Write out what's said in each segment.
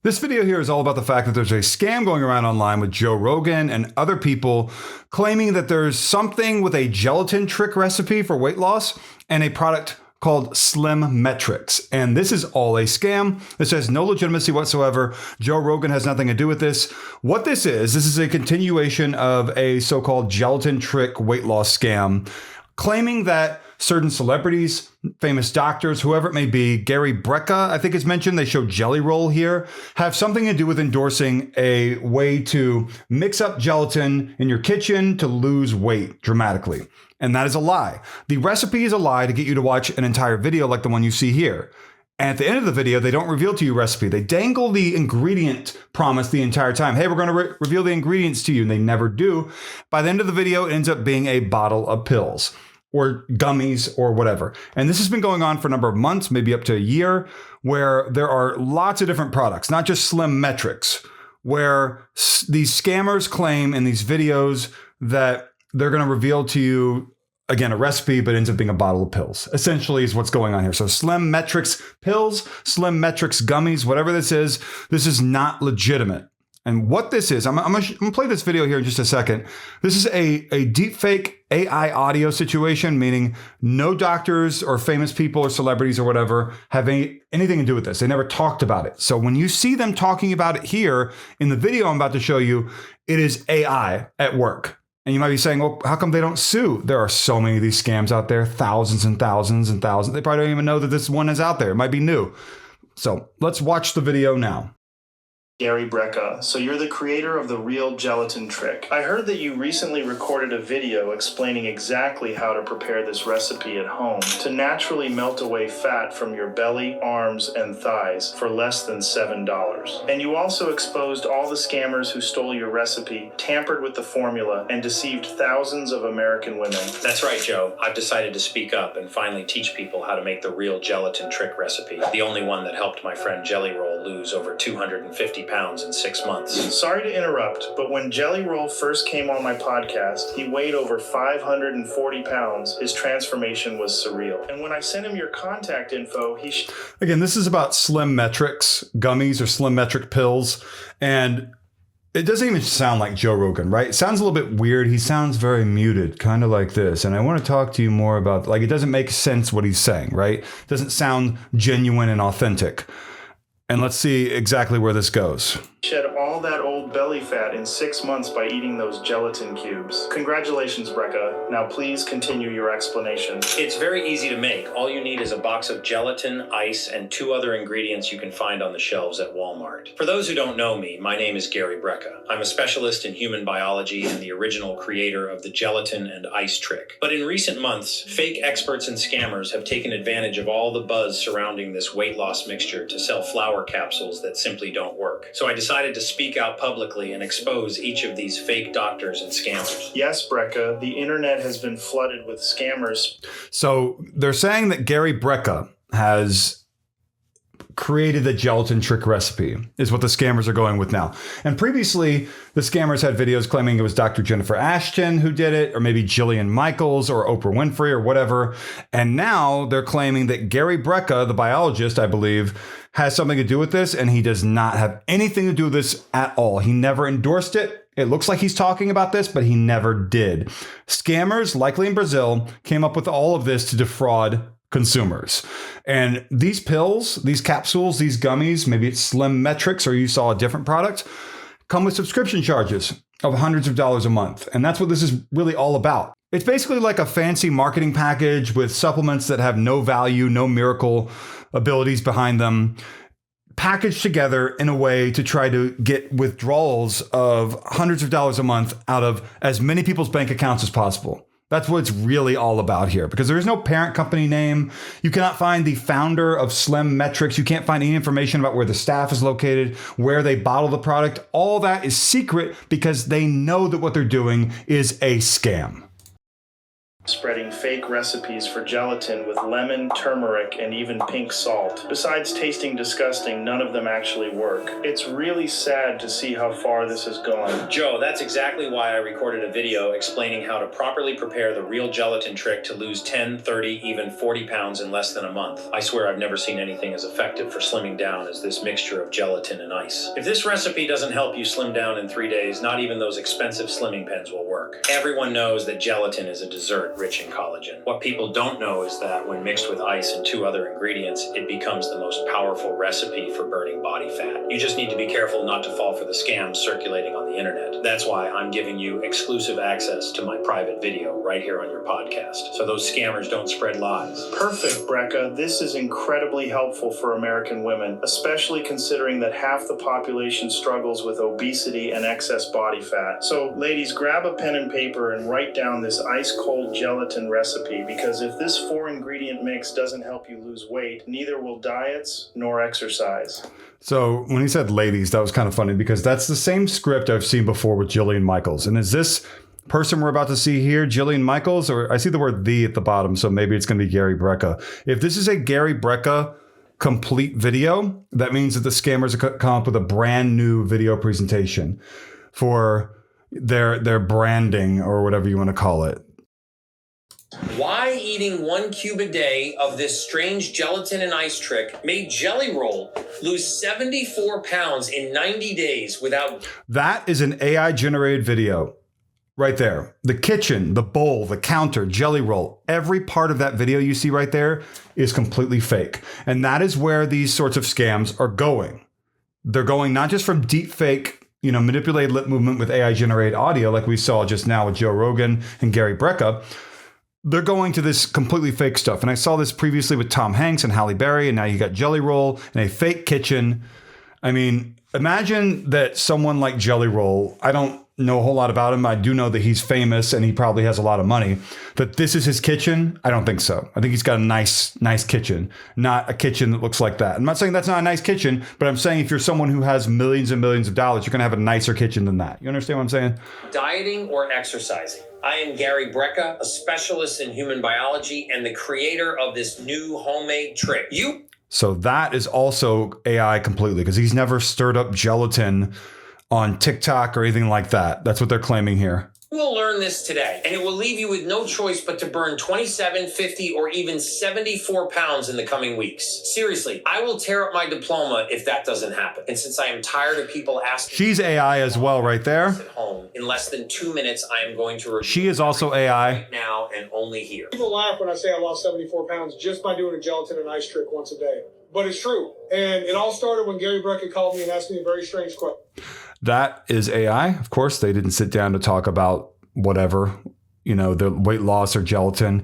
This video here is all about the fact that there's a scam going around online with Joe Rogan and other people claiming that there's something with a gelatin trick recipe for weight loss and a product called Slim Metrix. And this is all a scam. This has no legitimacy whatsoever. Joe Rogan has nothing to do with this. What this is a continuation of a so-called gelatin trick weight loss scam, claiming that certain celebrities, famous doctors, whoever it may be, Gary Brecka, I think is mentioned, they show Jelly Roll here, have something to do with endorsing a way to mix up gelatin in your kitchen to lose weight dramatically. And that is a lie. The recipe is a lie to get you to watch an entire video like the one you see here. And at the end of the video, they don't reveal to you recipe. They dangle the ingredient promise the entire time. Hey, we're going to reveal the ingredients to you. And they never do. By the end of the video, it ends up being a bottle of pills or gummies or whatever. And this has been going on for a number of months, maybe up to a year, where there are lots of different products, not just Slim Metrix, where these scammers claim in these videos that they're going to reveal to you, again, a recipe, but ends up being a bottle of pills, essentially is what's going on here. So Slim Metrix pills, Slim Metrix gummies, whatever this is not legitimate. And what this is, I'm going to play this video here in just a second. This is a deep fake AI audio situation, meaning no doctors or famous people or celebrities or whatever have anything to do with this. They never talked about it. So when you see them talking about it here in the video I'm about to show you, it is AI at work. And you might be saying, well, how come they don't sue? There are so many of these scams out there, thousands and thousands and thousands. They probably don't even know that this one is out there. It might be new. So let's watch the video now. Gary Brecka, so you're the creator of the real gelatin trick. I heard that you recently recorded a video explaining exactly how to prepare this recipe at home to naturally melt away fat from your belly, arms, and thighs for less than $7. And you also exposed all the scammers who stole your recipe, tampered with the formula, and deceived thousands of American women. That's right, Joe. I've decided to speak up and finally teach people how to make the real gelatin trick recipe, the only one that helped my friend Jelly Roll lose over 250 pounds in 6 months. Sorry to interrupt, but when Jelly Roll first came on my podcast, he weighed over 540 pounds. His transformation was surreal. And when I sent him your contact info, Again, this is about Slim Metrix gummies or Slim Metric pills. And it doesn't even sound like Joe Rogan, right? It sounds a little bit weird. He sounds very muted, kind of like this. And I want to talk to you more about, like, it doesn't make sense what he's saying, right? It doesn't sound genuine and authentic. And let's see exactly where this goes. Shed all that old belly fat in 6 months by eating those gelatin cubes. Congratulations, Brecka. Now please continue your explanation. It's very easy to make. All you need is a box of gelatin, ice, and 2 other ingredients you can find on the shelves at Walmart. For those who don't know me, my name is Gary Brecka. I'm a specialist in human biology and the original creator of the gelatin and ice trick. But in recent months, fake experts and scammers have taken advantage of all the buzz surrounding this weight loss mixture to sell flour capsules that simply don't work. So I decided to speak out publicly and expose each of these fake doctors and scammers. Yes, Brecka, the internet has been flooded with scammers. So they're saying that Gary Brecka has created the gelatin trick recipe is what the scammers are going with now. And previously, the scammers had videos claiming it was Dr. Jennifer Ashton who did it, or maybe Jillian Michaels or Oprah Winfrey or whatever. And now they're claiming that Gary Brecka, the biologist, I believe, has something to do with this, and he does not have anything to do with this at all. He never endorsed it. It looks like he's talking about this, but he never did. Scammers, likely in Brazil, came up with all of this to defraud consumers. And these pills, these capsules, these gummies, maybe it's Slim Metrix or you saw a different product, come with subscription charges of hundreds of dollars a month. And that's what this is really all about. It's basically like a fancy marketing package with supplements that have no value, no miracle abilities behind them, packaged together in a way to try to get withdrawals of hundreds of dollars a month out of as many people's bank accounts as possible. That's what it's really all about here, because there is no parent company name. You cannot find the founder of Slim Metrix. You can't find any information about where the staff is located, where they bottle the product. All that is secret because they know that what they're doing is a scam. spreading fake recipes for gelatin with lemon, turmeric, and even pink salt. Besides tasting disgusting, none of them actually work. It's really sad to see how far this has gone. Joe, that's exactly why I recorded a video explaining how to properly prepare the real gelatin trick to lose 10, 30, even 40 pounds in less than a month. I swear I've never seen anything as effective for slimming down as this mixture of gelatin and ice. If this recipe doesn't help you slim down in 3 days, not even those expensive slimming pens will work. Everyone knows that gelatin is a dessert rich in collagen. What people don't know is that when mixed with ice and 2 other ingredients, it becomes the most powerful recipe for burning body fat. You just need to be careful not to fall for the scams circulating on the internet. That's why I'm giving you exclusive access to my private video right here on your podcast, so those scammers don't spread lies. Perfect, Brecka. This is incredibly helpful for American women, especially considering that half the population struggles with obesity and excess body fat. So, ladies, grab a pen and paper and write down this ice-cold gelatin recipe, because if this 4-ingredient mix doesn't help you lose weight, neither will diets nor exercise. So when he said ladies, that was kind of funny because that's the same script I've seen before with Jillian Michaels. And is this person we're about to see here Jillian Michaels? Or I see the word "the" at the bottom, so maybe it's going to be Gary Brecka. If this is a Gary Brecka complete video, that means that the scammers have come up with a brand new video presentation for their branding or whatever you want to call it. Why eating 1 cube a day of this strange gelatin and ice trick made Jelly Roll lose 74 pounds in 90 days without... That is an AI generated video right there. The kitchen, the bowl, the counter, Jelly Roll, every part of that video you see right there is completely fake. And that is where these sorts of scams are going. They're going not just from deep fake, manipulated lip movement with AI generated audio like we saw just now with Joe Rogan and Gary Brecka. They're going to this completely fake stuff. And I saw this previously with Tom Hanks and Halle Berry, and now you got Jelly Roll in a fake kitchen. I mean, imagine that someone like Jelly Roll, I don't know a whole lot about him. I do know that he's famous and he probably has a lot of money. That this is his kitchen? I don't think so. I think he's got a nice kitchen, not a kitchen that looks like that. I'm not saying that's not a nice kitchen, but I'm saying if you're someone who has millions and millions of dollars, you're going to have a nicer kitchen than that. You understand what I'm saying? Dieting or exercising. I am Gary Brecka, a specialist in human biology and the creator of this new homemade trick. So that is also AI completely because he's never stirred up gelatin on TikTok or anything like that. That's what they're claiming here. You will learn this today, and it will leave you with no choice but to burn 27, 50, or even 74 pounds in the coming weeks. Seriously, I will tear up my diploma if that doesn't happen. And since I am tired of people asking... She's AI as well right there. ...at home, in less than 2 minutes, I am going to... She is also AI. ...right now and only here. People laugh when I say I lost 74 pounds just by doing a gelatin and ice trick once a day. But it's true. And it all started when Gary Brecka called me and asked me a very strange question. That is AI. Of course, they didn't sit down to talk about whatever, the weight loss or gelatin.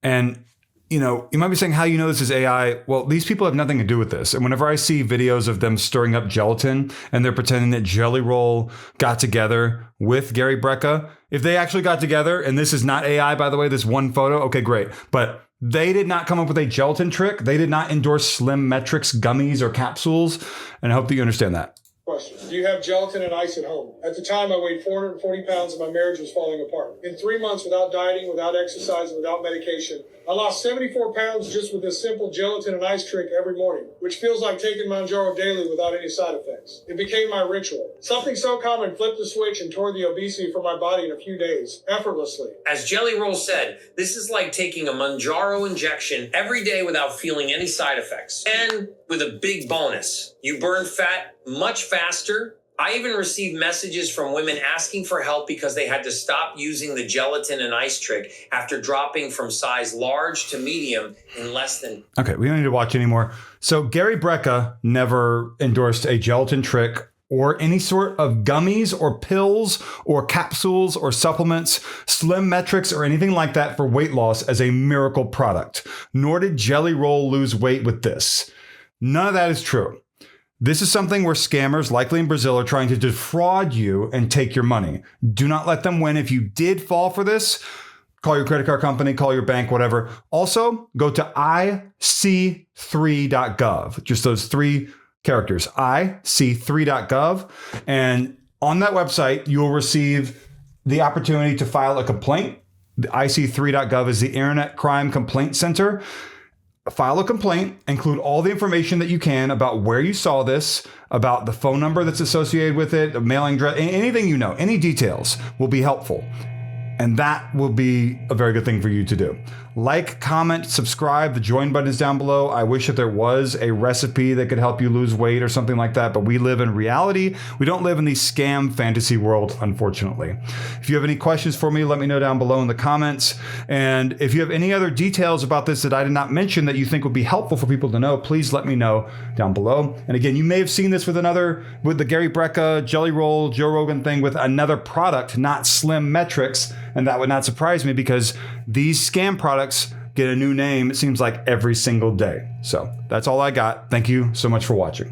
And, you might be saying, how you know this is AI? Well, these people have nothing to do with this. And whenever I see videos of them stirring up gelatin and they're pretending that Jelly Roll got together with Gary Brecka, if they actually got together, and this is not AI, by the way, this one photo, okay, great. But they did not come up with a gelatin trick. They did not endorse Slim Metrix gummies or capsules. And I hope that you understand that. Question. Do you have gelatin and ice at home? At the time, I weighed 440 pounds and my marriage was falling apart. In 3 months, without dieting, without exercise, and without medication, I lost 74 pounds just with this simple gelatin and ice trick every morning, which feels like taking Manjaro daily without any side effects. It became my ritual. Something so common flipped the switch and tore the obesity from my body in a few days, effortlessly. As Jelly Roll said, this is like taking a Manjaro injection every day without feeling any side effects. And with a big bonus, you burn fat much faster. I even received messages from women asking for help because they had to stop using the gelatin and ice trick after dropping from size large to medium in less than... Okay, we don't need to watch anymore. So Gary Brecka never endorsed a gelatin trick or any sort of gummies or pills or capsules or supplements, Slim Metrix or anything like that for weight loss as a miracle product. Nor did Jelly Roll lose weight with this. None of that is true. This is something where scammers, likely in Brazil, are trying to defraud you and take your money. Do not let them win. If you did fall for this, call your credit card company, call your bank, whatever. Also, go to ic3.gov. Just those 3 characters, ic3.gov. And on that website, you will receive the opportunity to file a complaint The IC3.gov is the Internet Crime Complaint Center. File a complaint, include all the information that you can about where you saw this, about the phone number that's associated with it, the mailing address, anything you know, any details will be helpful. And that will be a very good thing for you to do. Like, comment, subscribe. The join button is down below. I wish that there was a recipe that could help you lose weight or something like that, but we live in reality. We don't live in the scam fantasy world, unfortunately. If you have any questions for me, let me know down below in the comments. And if you have any other details about this that I did not mention that you think would be helpful for people to know, please let me know down below. And again, you may have seen this with the Gary Brecka Jelly Roll, Joe Rogan thing with another product, not Slim Metrix. And that would not surprise me because these scam products get a new name, it seems like, every single day. So that's all I got. Thank you so much for watching.